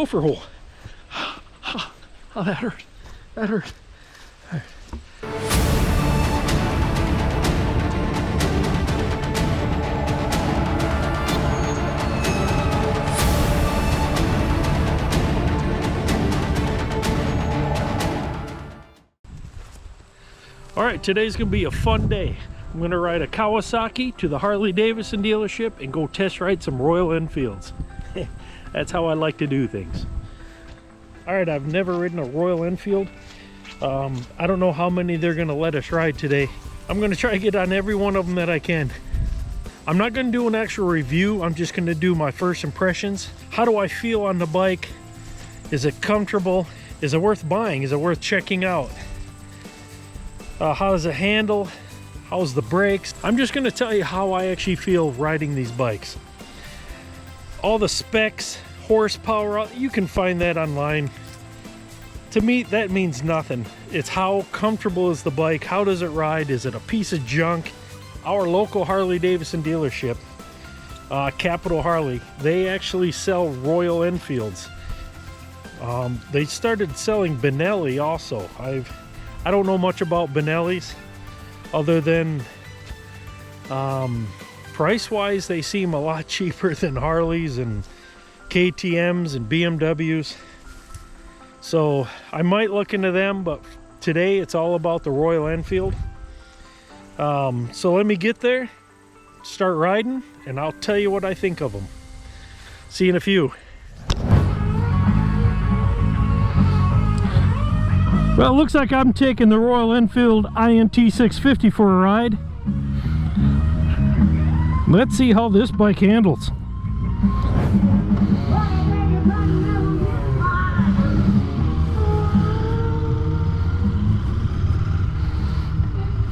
gopher hole. Oh, that hurt. That hurt. All right, today's gonna be a fun day. I'm gonna ride a Kawasaki to the Harley Davidson dealership and go test ride some Royal Enfields. That's how I like to do things. All right, I've never ridden a Royal Enfield. I don't know how many they're gonna let us ride today. I'm gonna try to get on every one of them that I can. I'm not gonna do an actual review. I'm just gonna do my first impressions. How do I feel on the bike? Is it comfortable? Is it worth buying? Is it worth checking out? How does it handle? How's the brakes? I'm just gonna tell you how I actually feel riding these bikes. All the specs, horsepower, you can find that online. To me, that means nothing. It's how comfortable is the bike? How does it ride? Is it a piece of junk? Our local Harley Davidson dealership, Capital Harley, they actually sell Royal Enfields. They started selling Benelli also. I don't know much about Benellis other than price-wise they seem a lot cheaper than Harleys and KTMs and BMWs. So I might look into them, but today it's all about the Royal Enfield. So let me get there, start riding, and I'll tell you what I think of them. See you in a few. Well, it looks like I'm taking the Royal Enfield INT 650 for a ride. Let's see how this bike handles.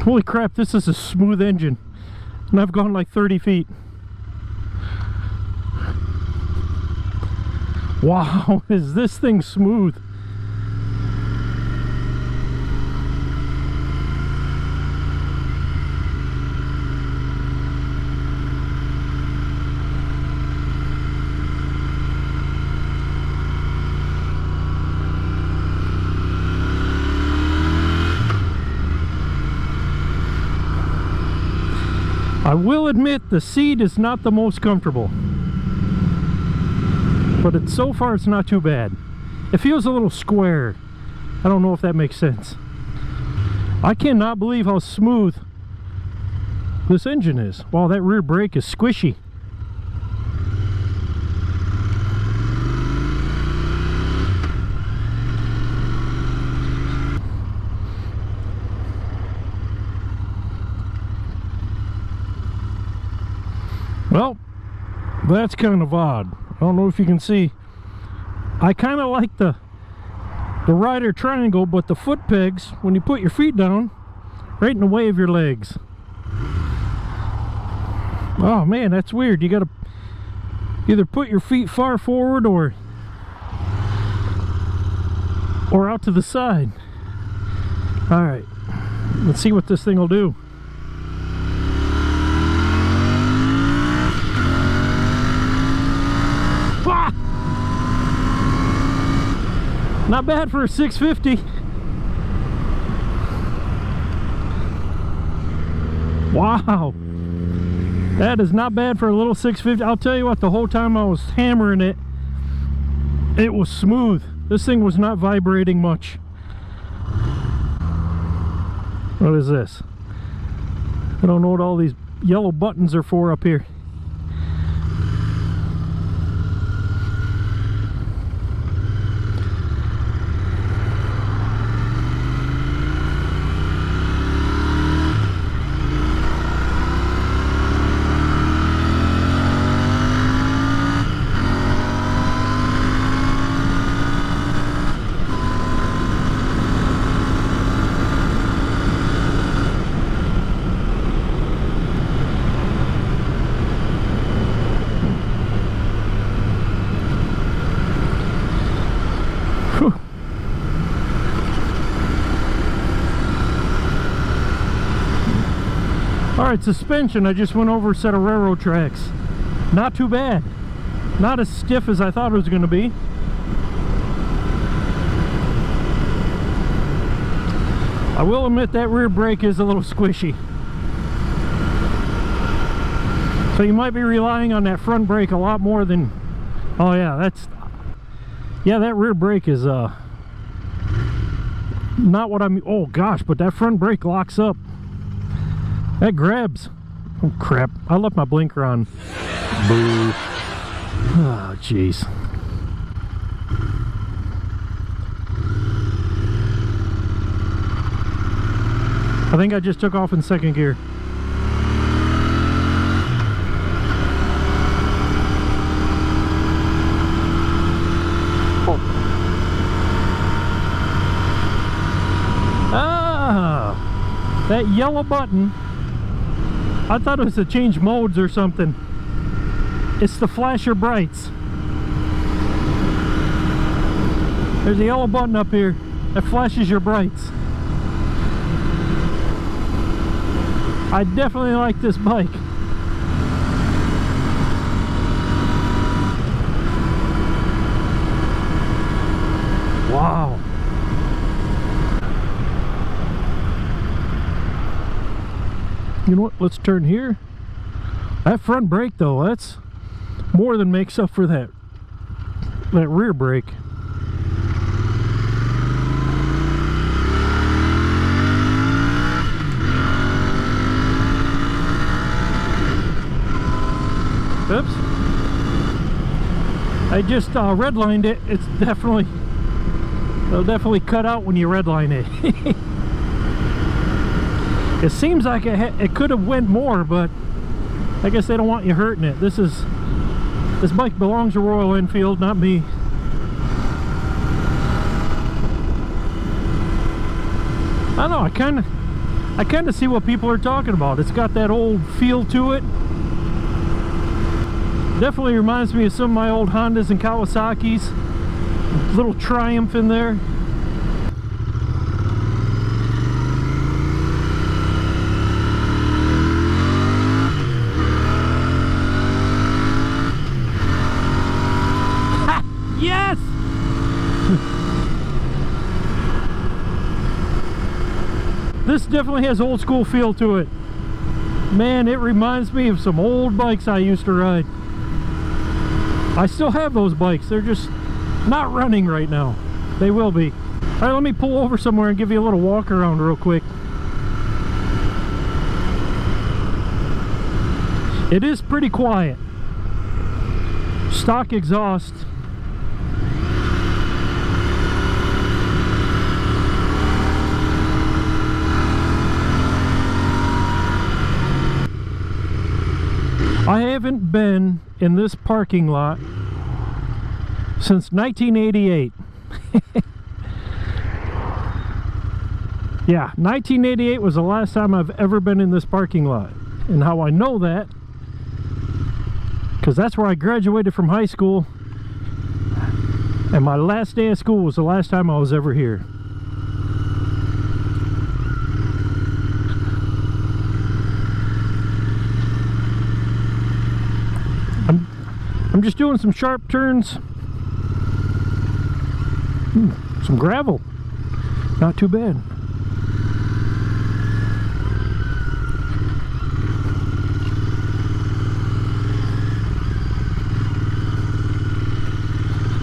Holy crap, this is a smooth engine. And I've gone like 30 feet. Wow, is this thing smooth? I will admit the seat is not the most comfortable, but so far it's not too bad. It feels a little square. I don't know if that makes sense. I cannot believe how smooth this engine is. Wow, that rear brake is squishy. Well, that's kind of odd. I don't know if you can see. I kind of like the rider triangle, but the foot pegs, when you put your feet down, right in the way of your legs. Oh man, that's weird. You gotta either put your feet far forward or out to the side. All right, let's see what this thing will do. Not bad for a 650. Wow. That is not bad for a little 650. I'll tell you what, the whole time I was hammering it, it was smooth. This thing was not vibrating much. What is this? I don't know what all these yellow buttons are for up here. Alright, suspension, I just went over a set of railroad tracks. Not too bad. Not as stiff as I thought it was going to be. I will admit that rear brake is a little squishy. So you might be relying on that front brake a lot more than... Oh yeah, that rear brake is not what I'm... Oh gosh, but that front brake locks up. That grabs. Oh crap, I left my blinker on. Boo. Oh jeez. I think I just took off in second gear. That yellow button, I thought it was to change modes or something. It's to flash your brights. There's a yellow button up here that flashes your brights. I definitely like this bike. Wow. You know what, let's turn here. That front brake though, that's more than makes up for that rear brake. Oops. I just redlined it. It's definitely, they'll definitely cut out when you redline it. It seems like it could have went more, but I guess they don't want you hurting it. This bike belongs to Royal Enfield, not me. I don't know, I kind of see what people are talking about. It's got that old feel to it. Definitely reminds me of some of my old Hondas and Kawasaki's. Little Triumph in there. Yes! This definitely has old school feel to it. Man, it reminds me of some old bikes I used to ride. I still have those bikes. They're just not running right now. They will be. Alright, let me pull over somewhere and give you a little walk around real quick. It is pretty quiet. Stock exhaust. I haven't been in this parking lot since 1988. Yeah, 1988 was the last time I've ever been in this parking lot. And how I know that, because that's where I graduated from high school, and my last day of school was the last time I was ever here. I'm just doing some sharp turns. Some gravel. Not too bad.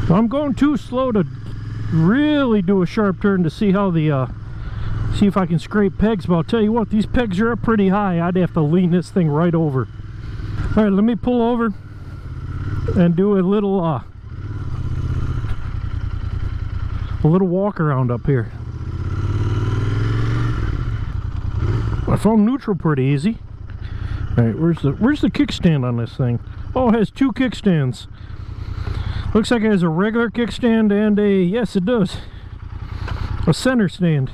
I'm going too slow to really do a sharp turn to see how the see if I can scrape pegs, but I'll tell you what, these pegs are up pretty high. I'd have to lean this thing right over. All right, let me pull over and do a little walk around up here. I found neutral pretty easy. All right, where's the kickstand on this thing? Oh, it has two kickstands. Looks like it has a regular kickstand and a, yes it does, a center stand.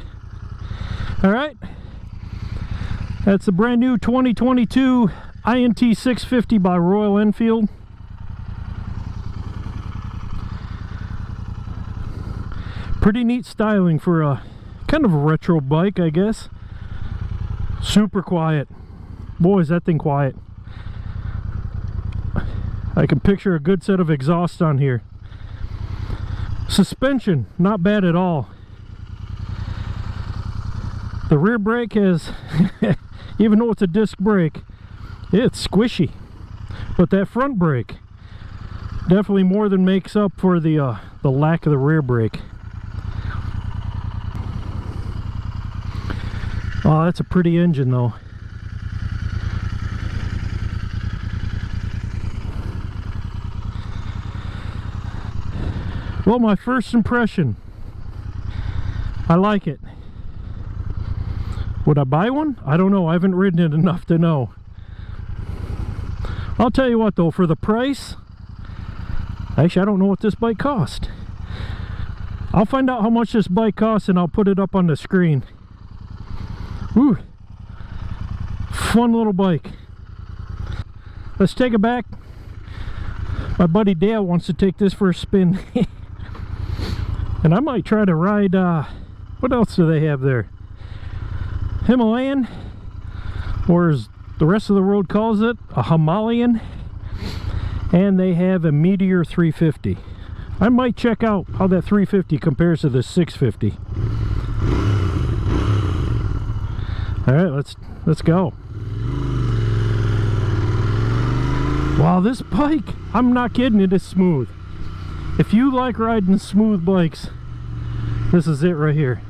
All right, that's a brand new 2022 INT 650 by Royal Enfield. Pretty neat styling for a kind of a retro bike, I guess. Super quiet. Boy, is that thing quiet. I can picture a good set of exhaust on here. Suspension, not bad at all. The rear brake has, even though it's a disc brake, it's squishy. But that front brake definitely more than makes up for the lack of the rear brake. Oh, that's a pretty engine though. Well, my first impression, I like it. Would I buy one? I don't know. I haven't ridden it enough to know. I'll tell you what though, for the price, actually I don't know what this bike cost. I'll find out how much this bike costs and I'll put it up on the screen. Woo! Fun little bike. Let's take it back. My buddy Dale wants to take this for a spin. And I might try to ride, what else do they have there? Himalayan, or as the rest of the world calls it, a Himalayan. And they have a Meteor 350. I might check out how that 350 compares to the 650. All right, let's go. Wow, this bike, I'm not kidding, it is smooth. If you like riding smooth bikes, this is it right here.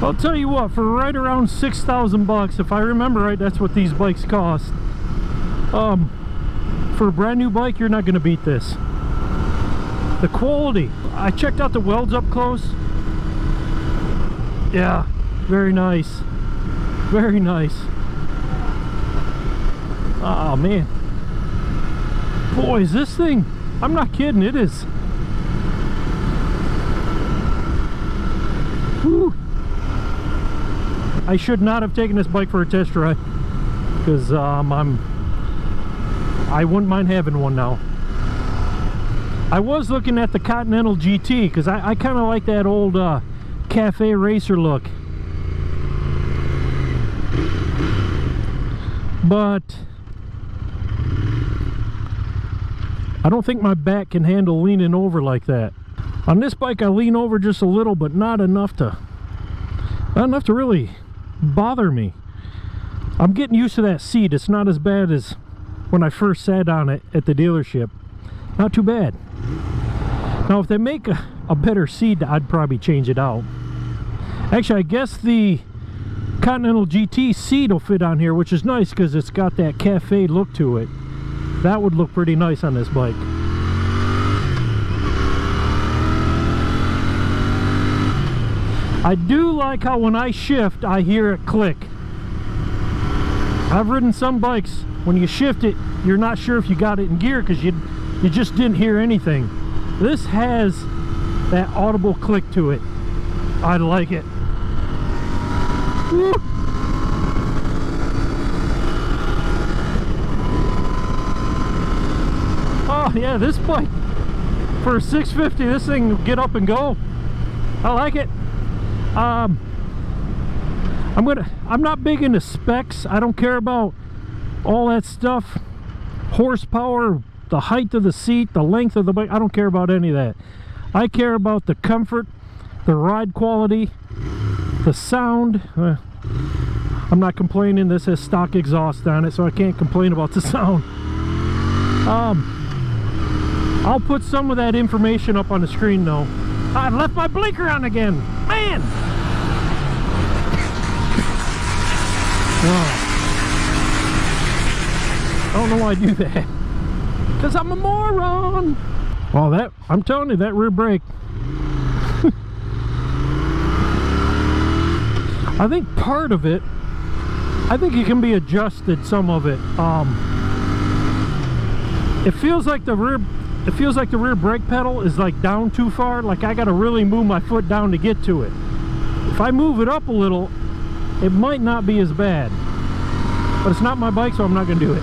I'll tell you what, for right around 6,000 bucks, if I remember right, that's what these bikes cost. For a brand new bike, you're not going to beat this. The quality, I checked out the welds up close. Yeah, very nice. Very nice. Oh man. Boy, is this thing, I'm not kidding, it is. Whew. I should not have taken this bike for a test ride, because I wouldn't mind having one now. I was looking at the Continental GT because I kind of like that old cafe racer look, but I don't think my back can handle leaning over like that. On this bike I lean over just a little, but not enough to really bother me. I'm getting used to that seat. It's not as bad as when I first sat on it at the dealership. Not too bad. Now if they make a better seat, I'd probably change it out. Actually, I guess the Continental GT seat will fit on here, which is nice because it's got that cafe look to it. That would look pretty nice on this bike. I do like how when I shift, I hear it click. I've ridden some bikes, when you shift it, you're not sure if you got it in gear because you just didn't hear anything. This has that audible click to it. I like it. Woo. Oh yeah, this bike, for a 650, this thing will get up and go. I like it. I'm not big into specs. I don't care about all that stuff. Horsepower, the height of the seat, the length of the bike. I don't care about any of that. I care about the comfort, the ride quality, the sound. I'm not complaining. This has stock exhaust on it, so I can't complain about the sound. I'll put some of that information up on the screen though. I left my blinker on again, man. Wow. I don't know why I do that, because I'm a moron. Well, that, I'm telling you, that rear brake. I think part of it I think it can be adjusted, some of it. It feels like the rear brake pedal is like down too far. Like I gotta really move my foot down to get to it. If I move it up a little, it might not be as bad. But it's not my bike, so I'm not gonna do it.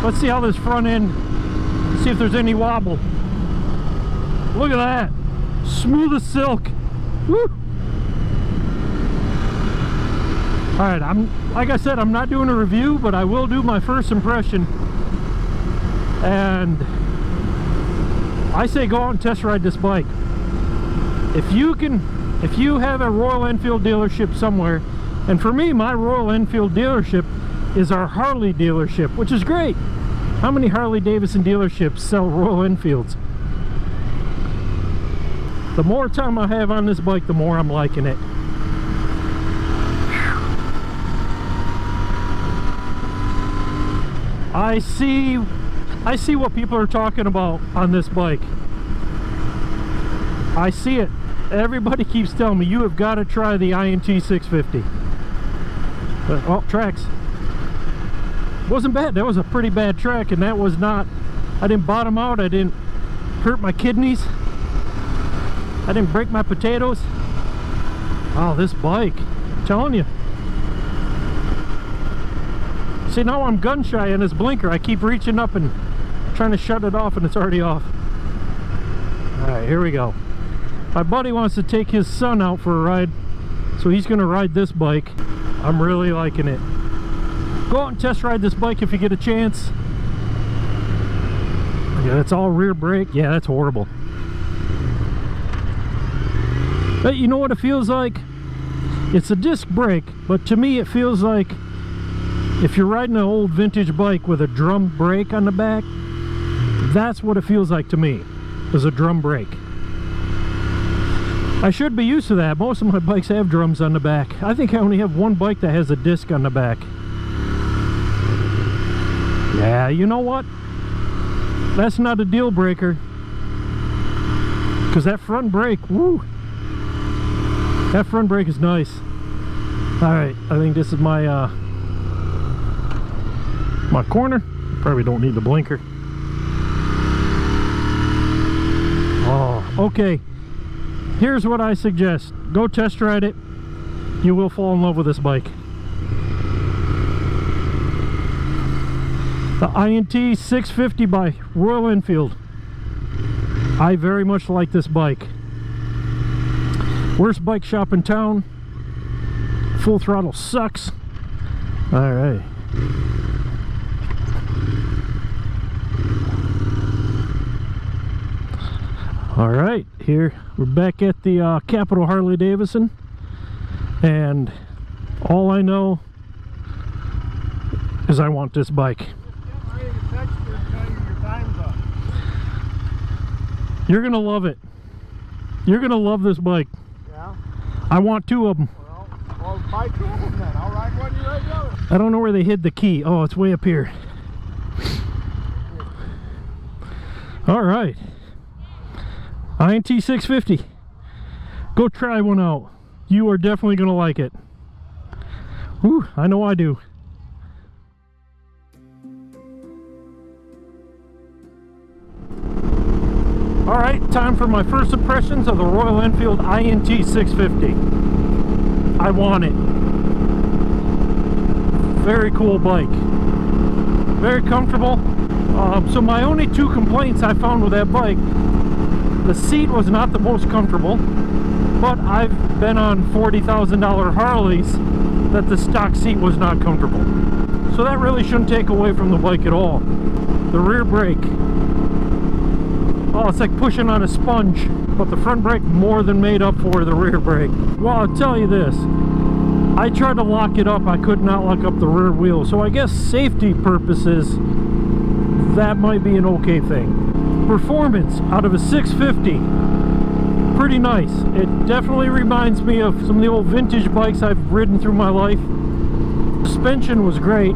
Let's see how this front end, see if there's any wobble. Look at that. Smooth as silk. Woo! Alright, like I said, I'm not doing a review, but I will do my first impression. And I say go out and test ride this bike. If you have a Royal Enfield dealership somewhere, and for me, my Royal Enfield dealership is our Harley dealership, which is great. How many Harley Davidson dealerships sell Royal Enfields? The more time I have on this bike, the more I'm liking it. I see what people are talking about on this bike. I see it. Everybody keeps telling me you have got to try the INT 650. Oh, tracks. Wasn't bad. That was a pretty bad track, and that was not, I didn't bottom out, I didn't hurt my kidneys, I didn't break my potatoes. Oh, this bike, I'm telling you. See, now I'm gun shy in this blinker. I keep reaching up and trying to shut it off, and it's already off. Alright, here we go. My buddy wants to take his son out for a ride, so he's going to ride this bike. I'm really liking it. Go out and test ride this bike if you get a chance. Yeah, that's all rear brake. Yeah, that's horrible. But you know what it feels like? It's a disc brake, but to me it feels like if you're riding an old vintage bike with a drum brake on the back, that's what it feels like to me, is a drum brake. I should be used to that. Most of my bikes have drums on the back. I think I only have one bike that has a disc on the back. Yeah, you know what? That's not a deal breaker. Because that front brake, woo! That front brake is nice. Alright, I think this is my my corner. Probably don't need the blinker. Oh, okay. Here's what I suggest. Go test ride it. You will fall in love with this bike. The INT 650 by Royal Enfield. I very much like this bike. Worst bike shop in town. Full throttle sucks. Alright. Alright, here we're back at the Capital Harley Davidson, and all I know is I want this bike. You're gonna love it. You're gonna love this bike. Yeah? I want two of them. Well, buy two of them then. I'll ride one, you ride the other. I don't know where they hid the key. Oh, it's way up here. Alright. INT 650. Go try one out. You are definitely going to like it. Whew, I know I do. Alright, time for my first impressions of the Royal Enfield INT 650. I want it. Very cool bike. Very comfortable. So my only two complaints I found with that bike, the seat was not the most comfortable, but I've been on $40,000 Harleys that the stock seat was not comfortable. So that really shouldn't take away from the bike at all. The rear brake, oh, it's like pushing on a sponge, but the front brake more than made up for the rear brake. Well, I'll tell you this, I tried to lock it up, I could not lock up the rear wheel, so I guess safety purposes, that might be an okay thing. Performance out of a 650, pretty nice. It definitely reminds me of some of the old vintage bikes I've ridden through my life. Suspension was great,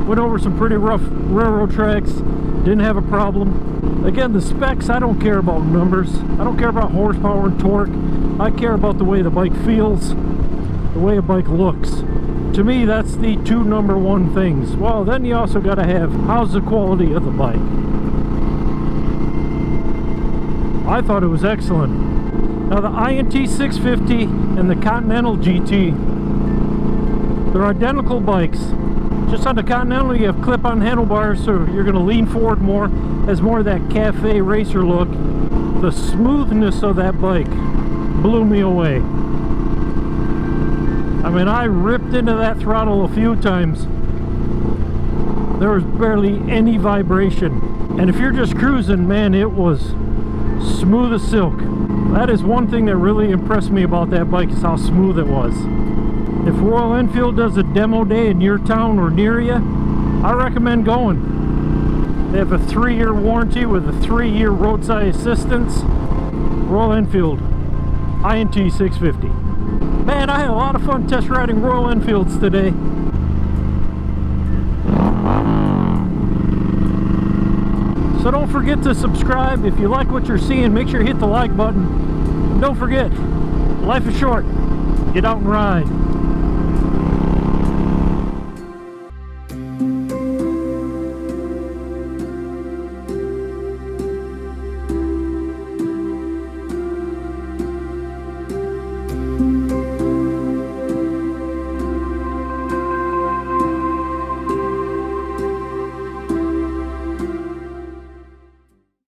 went over some pretty rough railroad tracks, didn't have a problem. Again, the specs, I don't care about numbers, I don't care about horsepower and torque, I care about the way the bike feels. the way a bike looks. To me, that's the two number one things. Well, then you also got to have, how's the quality of the bike? I thought it was excellent. Now the INT 650 and the Continental GT, they're identical bikes. Just on the Continental you have clip-on handlebars, so you're going to lean forward more, has more of that cafe racer look. The smoothness of that bike blew me away. I mean, I ripped into that throttle a few times. There was barely any vibration. And if you're just cruising, man, it was smooth as silk. That is one thing that really impressed me about that bike, is how smooth it was. If Royal Enfield does a demo day in your town or near you, I recommend going. They have a 3-year warranty with a 3-year roadside assistance. Royal Enfield INT 650. Man, I had a lot of fun test riding Royal Enfields today. So don't forget to subscribe. If you like what you're seeing, make sure you hit the like button. And don't forget, life is short. Get out and ride.